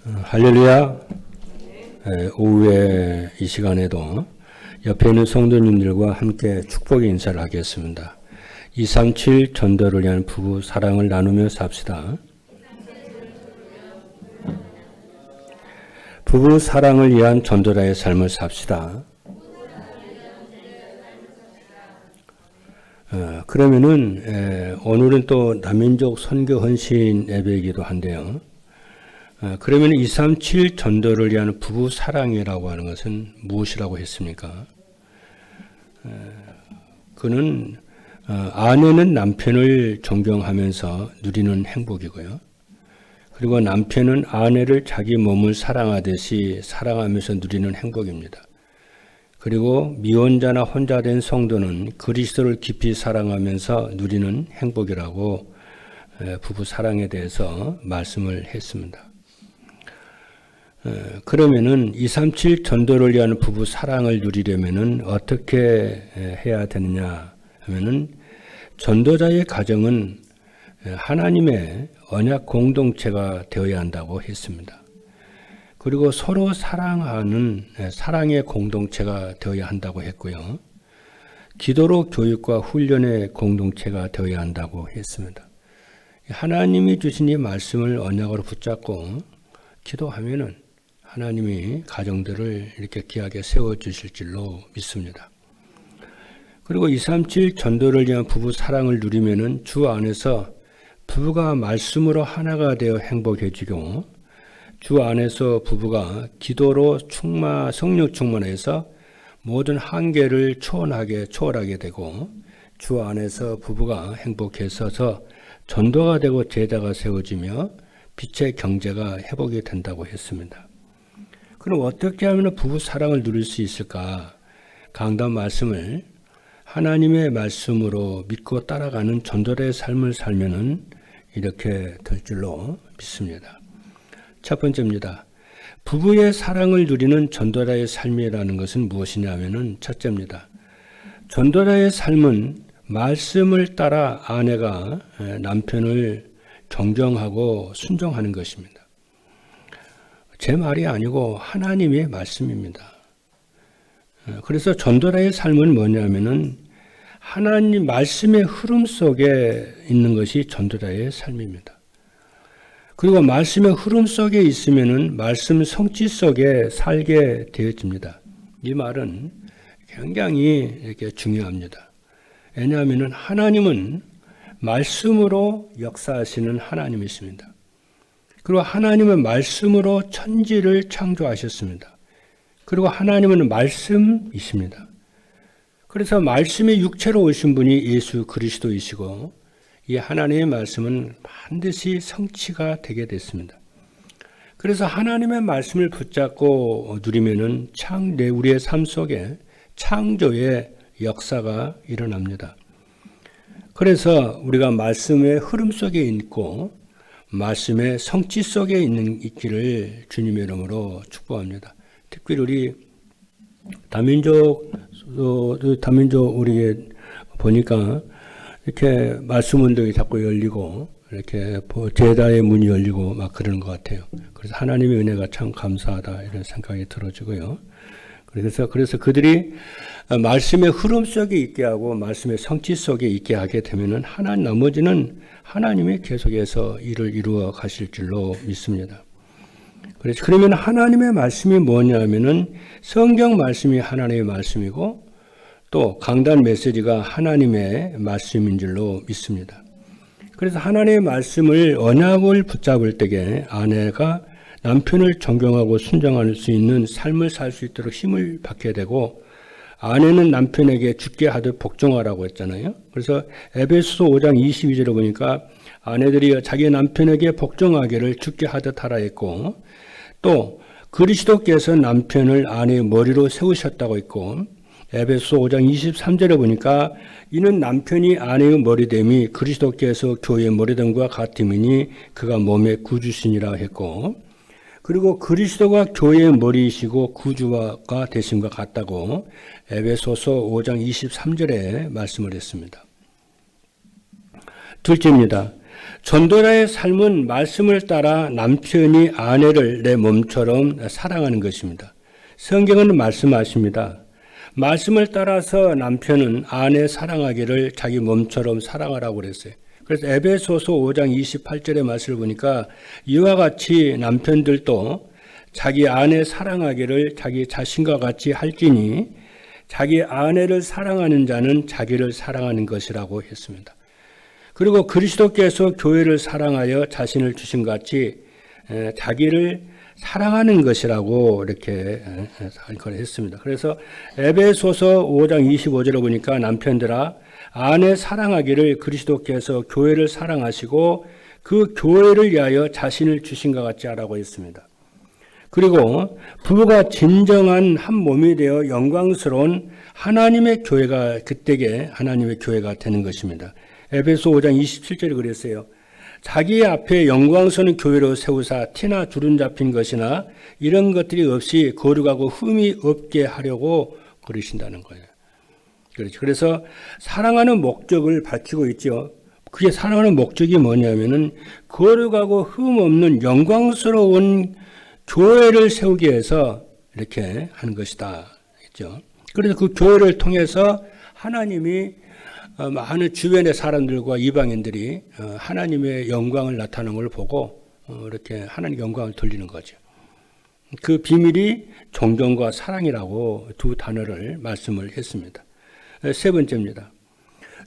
할렐루야. 오후에 이 시간에도 옆에 있는 성도님들과 함께 축복의 인사를 하겠습니다. 237 전도를 위한 부부 사랑을 나누며 삽시다. 부부 사랑을 위한 전도자의 삶을 삽시다. 그러면은 오늘은 또 남민족 선교 헌신 예배이기도 한데요. 그러면 237 전도를 위한 부부 사랑이라고 하는 것은 무엇이라고 했습니까? 그는 아내는 남편을 존경하면서 누리는 행복이고요. 그리고 남편은 아내를 자기 몸을 사랑하듯이 사랑하면서 누리는 행복입니다. 그리고 미혼자나 혼자 된 성도는 그리스도를 깊이 사랑하면서 누리는 행복이라고 부부 사랑에 대해서 말씀을 했습니다. 그러면은 237 전도를 위한 부부 사랑을 누리려면은 어떻게 해야 되느냐 하면은 전도자의 가정은 하나님의 언약 공동체가 되어야 한다고 했습니다. 그리고 서로 사랑하는 사랑의 공동체가 되어야 한다고 했고요. 기도로 교육과 훈련의 공동체가 되어야 한다고 했습니다. 하나님이 주신 이 말씀을 언약으로 붙잡고 기도하면은 하나님이 가정들을 이렇게 귀하게 세워주실 줄로 믿습니다. 그리고 237 전도를 위한 부부 사랑을 누리면은 주 안에서 부부가 말씀으로 하나가 되어 행복해지고 주 안에서 부부가 기도로 성령 충만해서 모든 한계를 초월하게 되고 주 안에서 부부가 행복해서서 전도가 되고 제자가 세워지며 빛의 경제가 회복이 된다고 했습니다. 그럼 어떻게 하면 부부 사랑을 누릴 수 있을까? 강단 말씀을 하나님의 말씀으로 믿고 따라가는 전도자의 삶을 살면은 이렇게 될 줄로 믿습니다. 첫 번째입니다. 부부의 사랑을 누리는 전도자의 삶이라는 것은 무엇이냐면은 첫째입니다. 전도자의 삶은 말씀을 따라 아내가 남편을 존경하고 순종하는 것입니다. 제 말이 아니고 하나님의 말씀입니다. 그래서 전도자의 삶은 뭐냐면은 하나님 말씀의 흐름 속에 있는 것이 전도자의 삶입니다. 그리고 말씀의 흐름 속에 있으면은 말씀 성취 속에 살게 되어집니다. 이 말은 굉장히 이렇게 중요합니다. 왜냐하면은 하나님은 말씀으로 역사하시는 하나님이십니다. 그리고 하나님은 말씀으로 천지를 창조하셨습니다. 그리고 하나님은 말씀이십니다. 그래서 말씀이 육체로 오신 분이 예수 그리스도이시고 이 하나님의 말씀은 반드시 성취가 되게 됐습니다. 그래서 하나님의 말씀을 붙잡고 누리면은 우리의 삶 속에 창조의 역사가 일어납니다. 그래서 우리가 말씀의 흐름 속에 있고 말씀의 성취 속에 있기를 주님의 이름으로 축복합니다. 특별히 우리 다민족 우리 보니까 이렇게 말씀 운동이 자꾸 열리고 이렇게 제자의 문이 열리고 막 그러는 것 같아요. 그래서 하나님의 은혜가 참 감사하다 이런 생각이 들어지고요. 그래서 그들이 말씀의 흐름 속에 있게 하고 말씀의 성취 속에 있게 하게 되면은 나머지는 하나님이 계속해서 일을 이루어 가실 줄로 믿습니다. 그래서 그러면 하나님의 말씀이 뭐냐면은 성경 말씀이 하나님의 말씀이고 또 강단 메시지가 하나님의 말씀인 줄로 믿습니다. 그래서 하나님의 말씀을 언약을 붙잡을 때에 아내가 남편을 존경하고 순종할 수 있는 삶을 살 수 있도록 힘을 받게 되고 아내는 남편에게 죽게 하듯 복종하라고 했잖아요. 그래서 에베소서 5장 22절에 보니까 아내들이 자기 남편에게 복종하기를 죽게 하듯 하라 했고 또 그리스도께서 남편을 아내의 머리로 세우셨다고 했고 에베소서 5장 23절에 보니까 이는 남편이 아내의 머리됨이 그리스도께서 교회의 머리됨과 같음이니 그가 몸의 구주시니라 했고 그리고 그리스도가 교회의 머리이시고 구주가 되심과 같다고 에베소서 5장 23절에 말씀을 했습니다. 둘째입니다. 전도자의 삶은 말씀을 따라 남편이 아내를 내 몸처럼 사랑하는 것입니다. 성경은 말씀하십니다. 말씀을 따라서 남편은 아내 사랑하기를 자기 몸처럼 사랑하라고 그랬어요. 그래서 에베소서 5장 28절의 말씀을 보니까 이와 같이 남편들도 자기 아내 사랑하기를 자기 자신과 같이 할지니 자기 아내를 사랑하는 자는 자기를 사랑하는 것이라고 했습니다. 그리고 그리스도께서 교회를 사랑하여 자신을 주신 것 같이 자기를 사랑하는 것이라고 이렇게 했습니다. 그래서 에베소서 5장 25절에 보니까 남편들아 아내 사랑하기를 그리스도께서 교회를 사랑하시고 그 교회를 위하여 자신을 주신 것 같이 하라고 했습니다. 그리고 부부가 진정한 한 몸이 되어 영광스러운 하나님의 교회가 그때게 하나님의 교회가 되는 것입니다. 에베소 5장 27절에 그랬어요. 자기 앞에 영광스러운 교회로 세우사 티나 주름 잡힌 것이나 이런 것들이 없이 거룩하고 흠이 없게 하려고 그러신다는 거예요. 그렇죠. 그래서 사랑하는 목적을 밝히고 있죠. 그게 사랑하는 목적이 뭐냐면은 거룩하고 흠 없는 영광스러운 교회를 세우기 위해서 이렇게 하는 것이다. 했죠. 그래서 그 교회를 통해서 하나님이 많은 주변의 사람들과 이방인들이 하나님의 영광을 나타나는 걸 보고 이렇게 하나님 영광을 돌리는 거죠. 그 비밀이 존경과 사랑이라고 두 단어를 말씀을 했습니다. 세 번째입니다.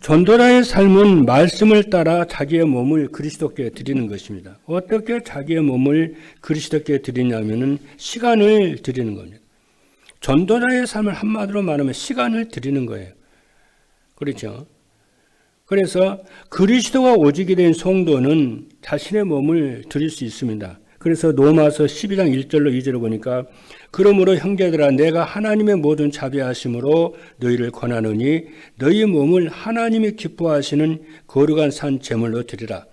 전도자의 삶은 말씀을 따라 자기의 몸을 그리스도께 드리는 것입니다. 어떻게 자기의 몸을 그리스도께 드리냐면은 시간을 드리는 겁니다. 전도자의 삶을 한마디로 말하면 시간을 드리는 거예요. 그렇죠? 그래서 그리스도가 오직이 된 성도는 자신의 몸을 드릴 수 있습니다. 그래서 로마서 12장 1절로 2절을 보니까 그러므로 형제들아 내가 하나님의 모든 자비하심으로 너희를 권하노니 너희 몸을 하나님이 기뻐하시는 거룩한 산 제물로 드리라.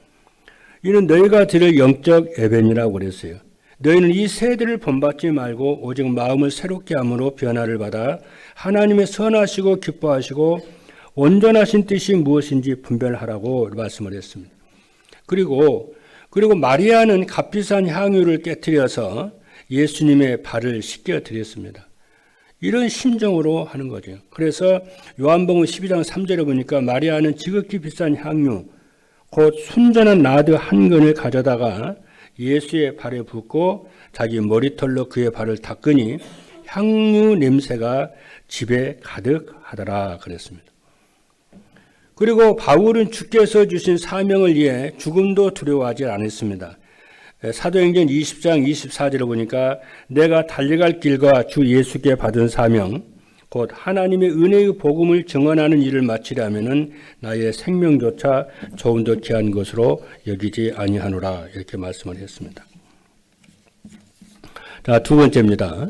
이는 너희가 드릴 영적 예배니라고 그랬어요. 너희는 이 세대를 본받지 말고 오직 마음을 새롭게 함으로 변화를 받아 하나님의 선하시고 기뻐하시고 온전하신 뜻이 무엇인지 분별하라고 말씀을 했습니다. 그리고 마리아는 값비싼 향유를 깨뜨려서 예수님의 발을 씻겨 드렸습니다. 이런 심정으로 하는 거죠. 그래서 요한복음 12장 3절에 보니까 마리아는 지극히 비싼 향유, 곧 순전한 나드 한 근을 가져다가 예수의 발에 붓고 자기 머리털로 그의 발을 닦으니 향유 냄새가 집에 가득하더라 그랬습니다. 그리고 바울은 주께서 주신 사명을 위해 죽음도 두려워하지 않았습니다. 사도행전 20장 24절을 보니까 내가 달려갈 길과 주 예수께 받은 사명 곧 하나님의 은혜의 복음을 증언하는 일을 마치려면은 나의 생명조차 조금 더 귀한 것으로 여기지 아니하노라 이렇게 말씀을 했습니다. 자, 두 번째입니다.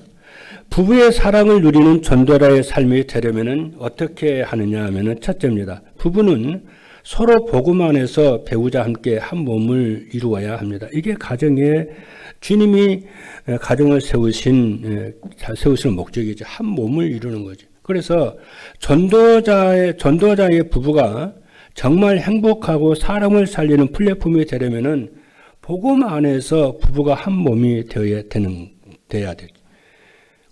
부부의 사랑을 누리는 전도자의 삶이 되려면은 어떻게 하느냐 하면은 첫째입니다. 부부는 서로 복음 안에서 배우자 함께 한 몸을 이루어야 합니다. 이게 가정에 주님이 가정을 세우시는 목적이죠. 한 몸을 이루는 거죠. 그래서 전도자의 부부가 정말 행복하고 사람을 살리는 플랫폼이 되려면은 복음 안에서 부부가 한 몸이 돼야 돼요.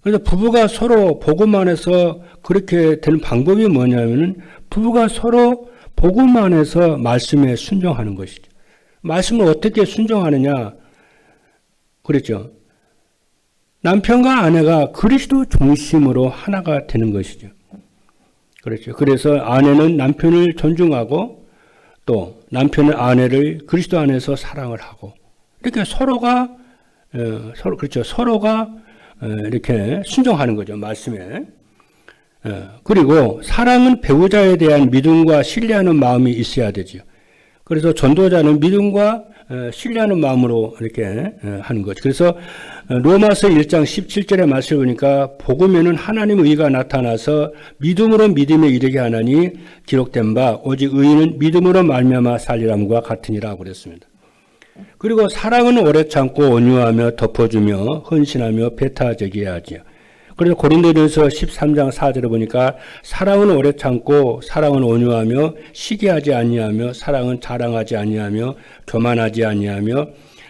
그래서 부부가 서로 복음 안에서 그렇게 되는 방법이 뭐냐면은 부부가 서로 복음 안에서 말씀에 순종하는 것이죠. 말씀을 어떻게 순종하느냐? 그렇죠. 남편과 아내가 그리스도 중심으로 하나가 되는 것이죠. 그렇죠. 그래서 아내는 남편을 존중하고 또 남편은 아내를 그리스도 안에서 사랑을 하고 이렇게 서로가 이렇게 순종하는 거죠. 말씀에. 그리고 사랑은 배우자에 대한 믿음과 신뢰하는 마음이 있어야 되죠. 그래서 전도자는 믿음과 신뢰하는 마음으로 이렇게 하는 거죠. 그래서 로마서 1장 17절의 말씀을 보니까 복음에는 하나님의 의가 나타나서 믿음으로 믿음에 이르게 하나니 기록된 바 오직 의인은 믿음으로 말미암아 살리람과 같으니라 그랬습니다. 그리고 사랑은 오래 참고 온유하며 덮어주며 헌신하며 배타적이어야 하지요. 그래서 고린도전서 13장 4절에 보니까 사랑은 오래 참고 사랑은 온유하며 시기하지 아니하며 사랑은 자랑하지 아니하며 교만하지 아니하며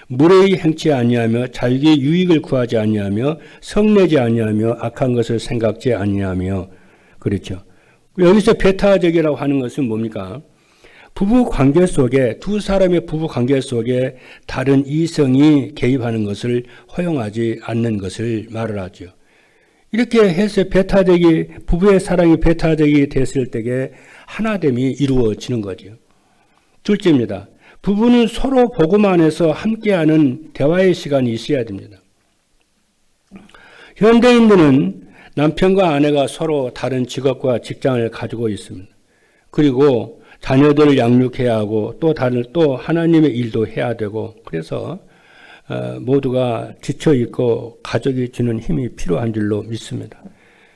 무례히 행치 아니하며 자기의 유익을 구하지 아니하며 성내지 아니하며 악한 것을 생각지 아니하며. 그렇죠. 여기서 배타적이라고 하는 것은 뭡니까? 부부 관계 속에, 두 사람의 부부 관계 속에 다른 이성이 개입하는 것을 허용하지 않는 것을 말을 하죠. 이렇게 해서 부부의 사랑이 배타적이 됐을 때에 하나됨이 이루어지는 거죠. 둘째입니다. 부부는 서로 복음 안에서 함께하는 대화의 시간이 있어야 됩니다. 현대인들은 남편과 아내가 서로 다른 직업과 직장을 가지고 있습니다. 그리고 자녀들을 양육해야 하고 또 하나님의 일도 해야 되고, 그래서 모두가 지쳐 있고 가족이 주는 힘이 필요한 줄로 믿습니다.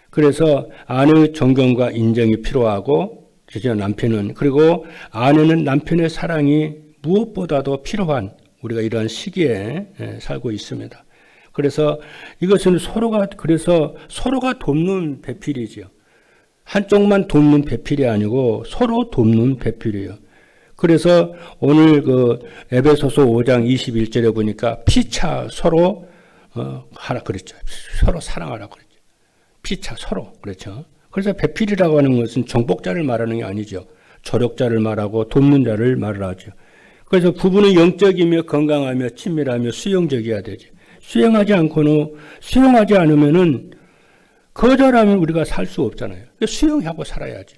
그래서 아내의 존경과 인정이 필요하고, 남편은, 그리고 아내는 남편의 사랑이 무엇보다도 필요한 우리가 이러한 시기에 살고 있습니다. 그래서 이것은 서로가 돕는 배필이지요. 한쪽만 돕는 배필이 아니고 서로 돕는 배필이에요. 그래서 오늘 에베소서 5장 21절에 보니까 피차 서로 하라 그랬죠. 서로 사랑하라 그랬죠. 피차 서로 그렇죠. 그래서 배필이라고 하는 것은 정복자를 말하는 게 아니죠. 조력자를 말하고 돕는 자를 말을 하죠. 그래서 부부는 영적이며 건강하며 친밀하며 수용적이어야 되죠. 수용하지 않으면은 거절하면 우리가 살 수 없잖아요. 수용하고 살아야죠.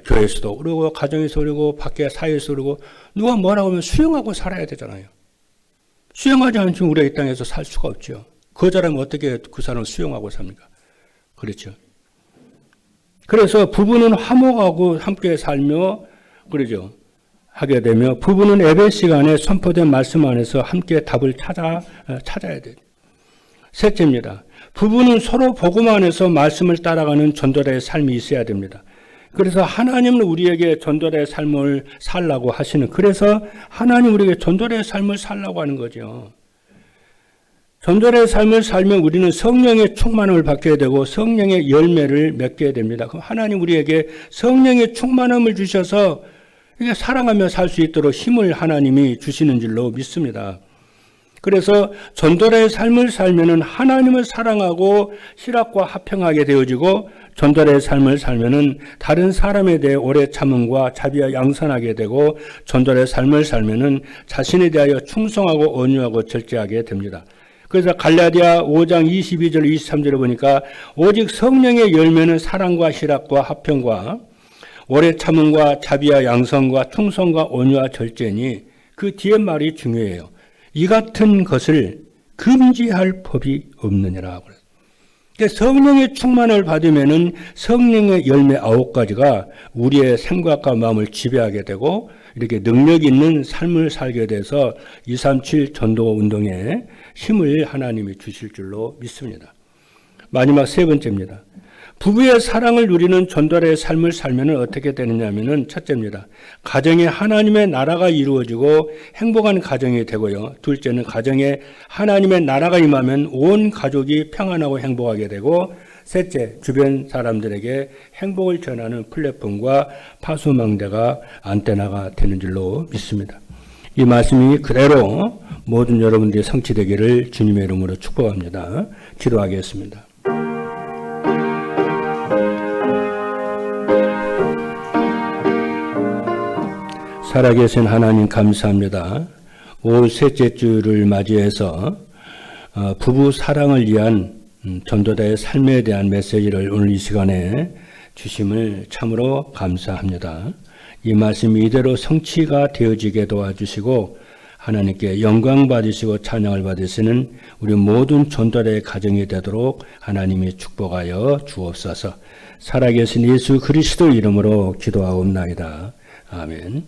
교회에서도 그러고 가정에서 그러고 밖에 사회에서 그러고 누가 뭐라고 하면 수용하고 살아야 되잖아요. 수용하지 않으면 우리가 이 땅에서 살 수가 없죠. 거절하면 어떻게 그 사람을 수용하고 삽니까? 그렇죠. 그래서 부부는 화목하고 함께 살며 그러죠. 하게 되며 부부는 예배 시간에 선포된 말씀 안에서 함께 답을 찾아야 돼요. 셋째입니다. 부부는 서로 복음 안에서 말씀을 따라가는 전도자의 삶이 있어야 됩니다. 그래서 하나님은 우리에게 전도자의 삶을 살라고 하시는, 그래서 하나님 우리에게 전도자의 삶을 살라고 하는 거죠. 전도자의 삶을 살면 우리는 성령의 충만함을 받게 되고 성령의 열매를 맺게 됩니다. 그럼 하나님 우리에게 성령의 충만함을 주셔서 사랑하며 살 수 있도록 힘을 하나님이 주시는 줄로 믿습니다. 그래서 전도자의 삶을 살면은 하나님을 사랑하고 실학과 화평하게 되어지고, 전도자의 삶을 살면은 다른 사람에 대해 오래 참음과 자비와 양선하게 되고, 전도자의 삶을 살면은 자신에 대하여 충성하고 온유하고 절제하게 됩니다. 그래서 갈라디아 5장 22절 23절에 보니까 오직 성령의 열매는 사랑과 실학과 화평과 오래 참음과 자비와 양선과 충성과 온유와 절제니, 그 뒤에 말이 중요해요. 이 같은 것을 금지할 법이 없느니라. 그러니까 성령의 충만을 받으면은 성령의 열매 9가지가 우리의 생각과 마음을 지배하게 되고, 이렇게 능력 있는 삶을 살게 돼서 237 전도 운동에 힘을 하나님이 주실 줄로 믿습니다. 마지막 세 번째입니다. 부부의 사랑을 누리는 전도자의 삶을 살면 어떻게 되느냐면은, 첫째입니다. 가정에 하나님의 나라가 이루어지고 행복한 가정이 되고요. 둘째는 가정에 하나님의 나라가 임하면 온 가족이 평안하고 행복하게 되고, 셋째, 주변 사람들에게 행복을 전하는 플랫폼과 파수망대가 안테나가 되는 줄로 믿습니다. 이 말씀이 그대로 모든 여러분들이 성취되기를 주님의 이름으로 축복합니다. 기도하겠습니다. 살아계신 하나님 감사합니다. 올 셋째 주를 맞이해서 부부 사랑을 위한 전도자의 삶에 대한 메시지를 오늘 이 시간에 주심을 참으로 감사합니다. 이 말씀이 이대로 성취가 되어지게 도와주시고 하나님께 영광 받으시고 찬양을 받으시는 우리 모든 전도자의 가정이 되도록 하나님이 축복하여 주옵소서. 살아계신 예수 그리스도 이름으로 기도하옵나이다. 아멘.